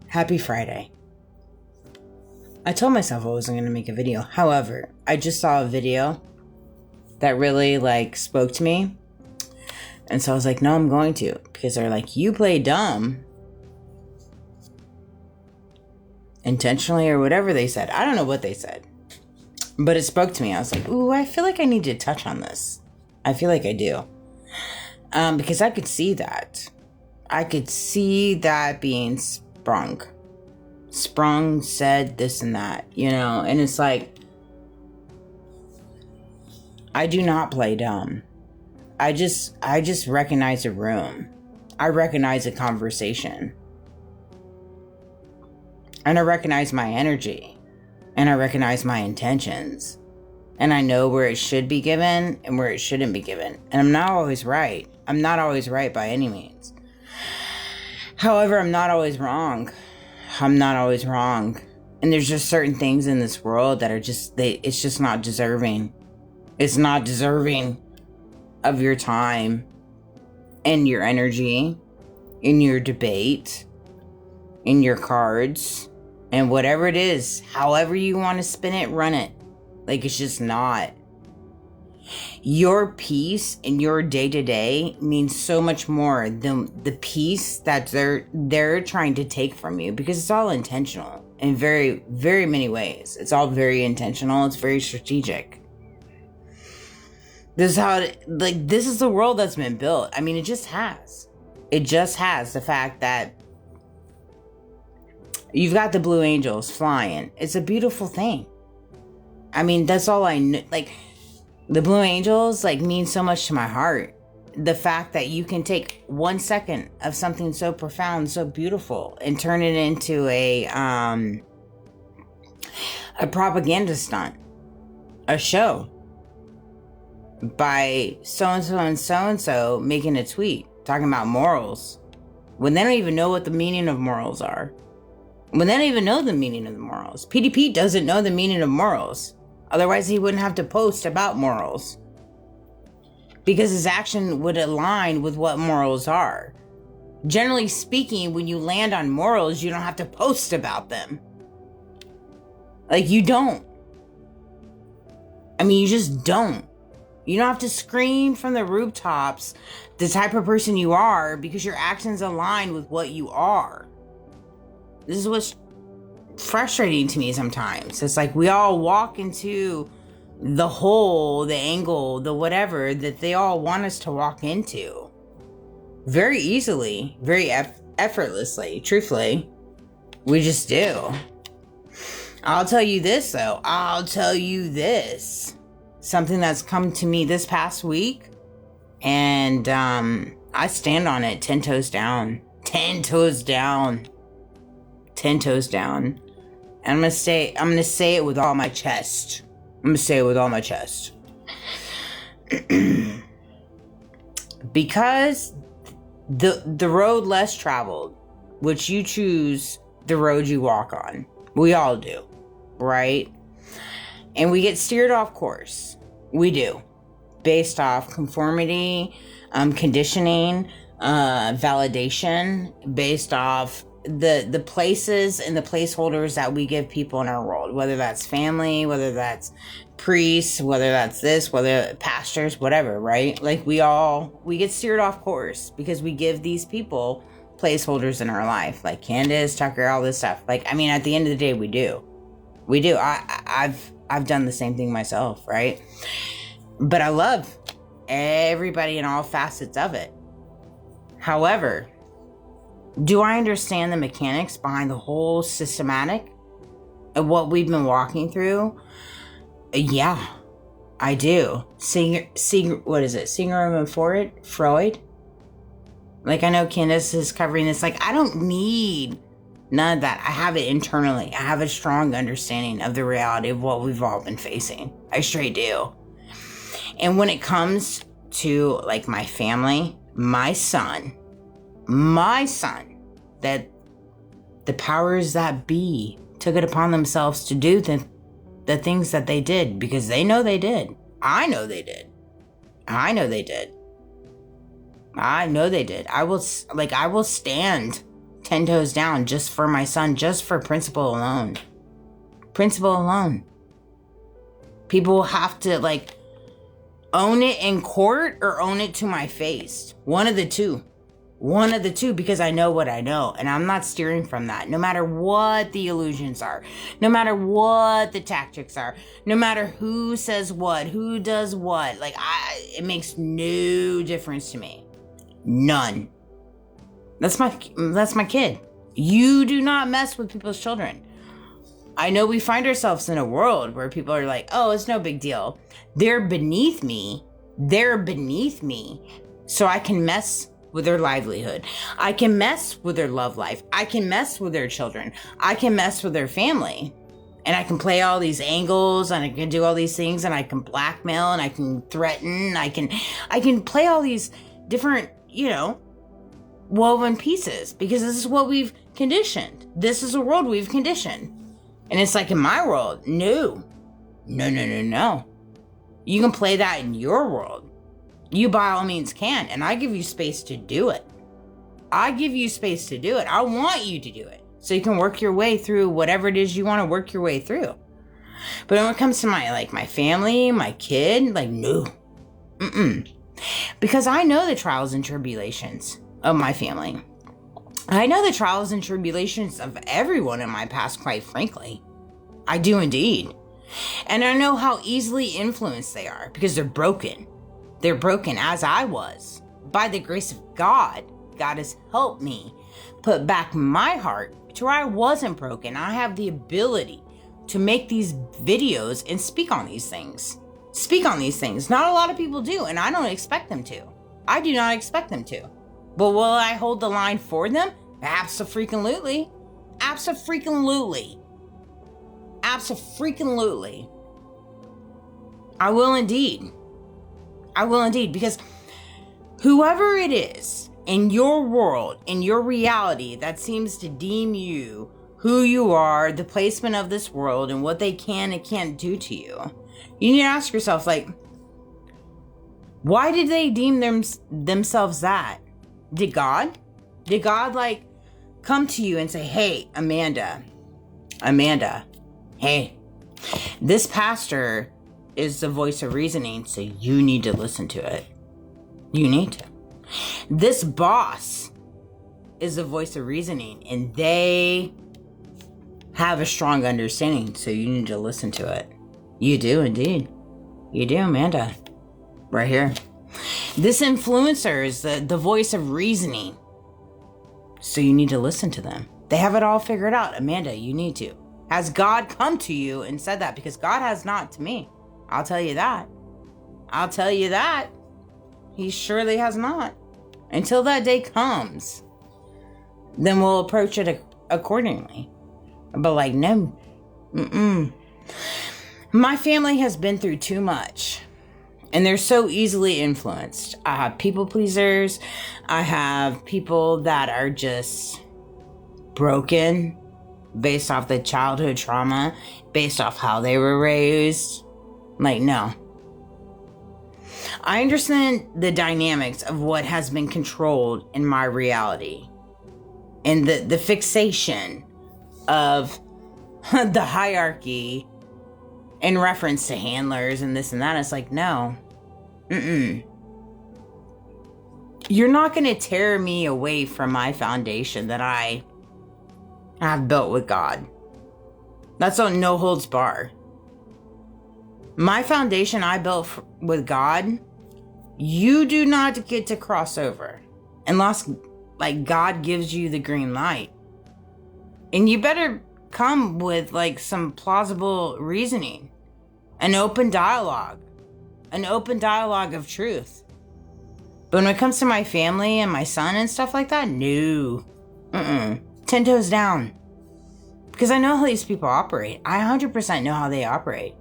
Happy Friday. I told myself I wasn't going to make a video. However, I just saw a video that really spoke to me. And so I was like, no, I'm going to. Because they're like, you play dumb. Intentionally or whatever they said. I don't know what they said. But it spoke to me. I was like, ooh, I feel like I need to touch on this. I feel like I do. Because I could see that. I could see that being sprung, said this and that, and it's like, I do not play dumb. I just recognize a room. I recognize a conversation. And I recognize my energy. And I recognize my intentions. And I know where it should be given and where it shouldn't be given. And I'm not always right. I'm not always right by any means. However, I'm not always wrong. I'm not always wrong. And there's just certain things in this world that are it's just not deserving. It's not deserving of your time and your energy, in your debate, in your cards, and whatever it is, however you want to spin it, run it. It's just not. Your peace in your day-to-day means so much more than the peace that they're trying to take from you, because it's all intentional in very, very many ways. It's all very intentional. It's very strategic. This is how this is the world that's been built. I mean, it just has. It just has. The fact that you've got the Blue Angels flying. It's a beautiful thing. I mean, that's all I know. The Blue Angels mean so much to my heart. The fact that you can take 1 second of something so profound, so beautiful, and turn it into a propaganda stunt, a show, by so-and-so and so-and-so making a tweet talking about morals, when they don't even know what the meaning of morals are. When they don't even know the meaning of the morals. PDP doesn't know the meaning of morals. Otherwise, he wouldn't have to post about morals. Because his action would align with what morals are. Generally speaking, when you land on morals, you don't have to post about them. You don't. I mean, you just don't. You don't have to scream from the rooftops the type of person you are, because your actions align with what you are. This is what's frustrating to me sometimes. It's we all walk into the hole, the angle, the whatever that they all want us to walk into very easily, very effortlessly. Truthfully, we just do. I'll tell you this though. Something that's come to me this past week, and I stand on it 10 toes down. 10 toes down. 10 toes down. And I'm gonna say it with all my chest. Because the road less traveled, which you choose the road you walk on. We all do, right? And we get steered off course. We do. Based off conformity, conditioning, validation, based off the places and the placeholders that we give people in our world, whether that's family, whether that's priests, whether that's this, whether pastors, whatever, right? We get steered off course because we give these people placeholders in our life, like Candace, Tucker, all this stuff. At the end of the day, we do. I've done the same thing myself, right? But I love everybody in all facets of it. However, do I understand the mechanics behind the whole systematic of what we've been walking through? Yeah, I do. What is it? Singer and Freud? I know Candace is covering this. I don't need none of that. I have it internally. I have a strong understanding of the reality of what we've all been facing. I straight do. And when it comes to my family, my son, that the powers that be took it upon themselves to do the things that they did, because they know they did. I know they did. I will stand 10 toes down just for my son, just for principle alone. Principle alone. People will have to like own it in court or own it to my face. One of the two. One of the two, because I know what I know, and I'm not steering from that. No matter what the illusions are, no matter what the tactics are, no matter who says what, who does what, like it makes no difference to me. None. That's my kid. You do not mess with people's children. I know we find ourselves in a world where people are like, oh, it's no big deal. They're beneath me. So I can mess with their livelihood. I can mess with their love life. I can mess with their children. I can mess with their family. And I can play all these angles, and I can do all these things, and I can blackmail, and I can threaten. I can play all these different, woven pieces, because this is what we've conditioned. This is a world we've conditioned. And it's like, in my world, no. You can play that in your world. You by all means can, and I give you space to do it. I want you to do it, so you can work your way through whatever it is you want to work your way through. But when it comes to my family, my kid, no. Because I know the trials and tribulations of my family. I know the trials and tribulations of everyone in my past, quite frankly. I do indeed. And I know how easily influenced they are, because they're broken. They're broken, as I was. By the grace of God, God has helped me put back my heart to where I wasn't broken. I have the ability to make these videos and speak on these things. Not a lot of people do, and I don't expect them to. I do not expect them to. But will I hold the line for them? Abso-freaking-lutely. I will indeed. Because whoever it is in your world, in your reality, that seems to deem you who you are, the placement of this world, and what they can and can't do to you, you need to ask yourself, why did they deem themselves that? Did God come to you and say, hey, Amanda, hey, this pastor is the voice of reasoning, so you need to listen to it. You need to. This boss is the voice of reasoning, and they have a strong understanding, so you need to listen to it. You do indeed. You do, Amanda. Right here. This influencer is the voice of reasoning, so you need to listen to them. They have it all figured out. Amanda, you need to. Has God come to you and said that? Because God has not to me. I'll tell you that. He surely has not. Until that day comes, then we'll approach it accordingly. But no. My family has been through too much. And they're so easily influenced. I have people pleasers. I have people that are just broken based off the childhood trauma, based off how they were raised. No. I understand the dynamics of what has been controlled in my reality. And the fixation of the hierarchy in reference to handlers and this and that. It's no. You're not going to tear me away from my foundation that I have built with God. That's on no holds bar. My foundation I built with God, you do not get to cross over unless God gives you the green light. And you better come with some plausible reasoning, an open dialogue of truth. But when it comes to my family and my son and stuff like that, no. 10 toes down. Because I know how these people operate. I 100% know how they operate.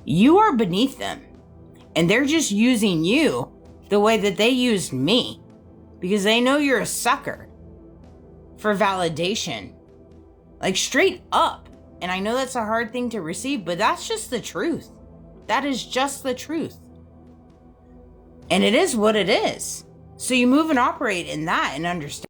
You are beneath them. And they're just using you the way that they used me. Because they know you're a sucker for validation. Straight up. And I know that's a hard thing to receive, but that's just the truth. That is just the truth. And it is what it is. So you move and operate in that and understand.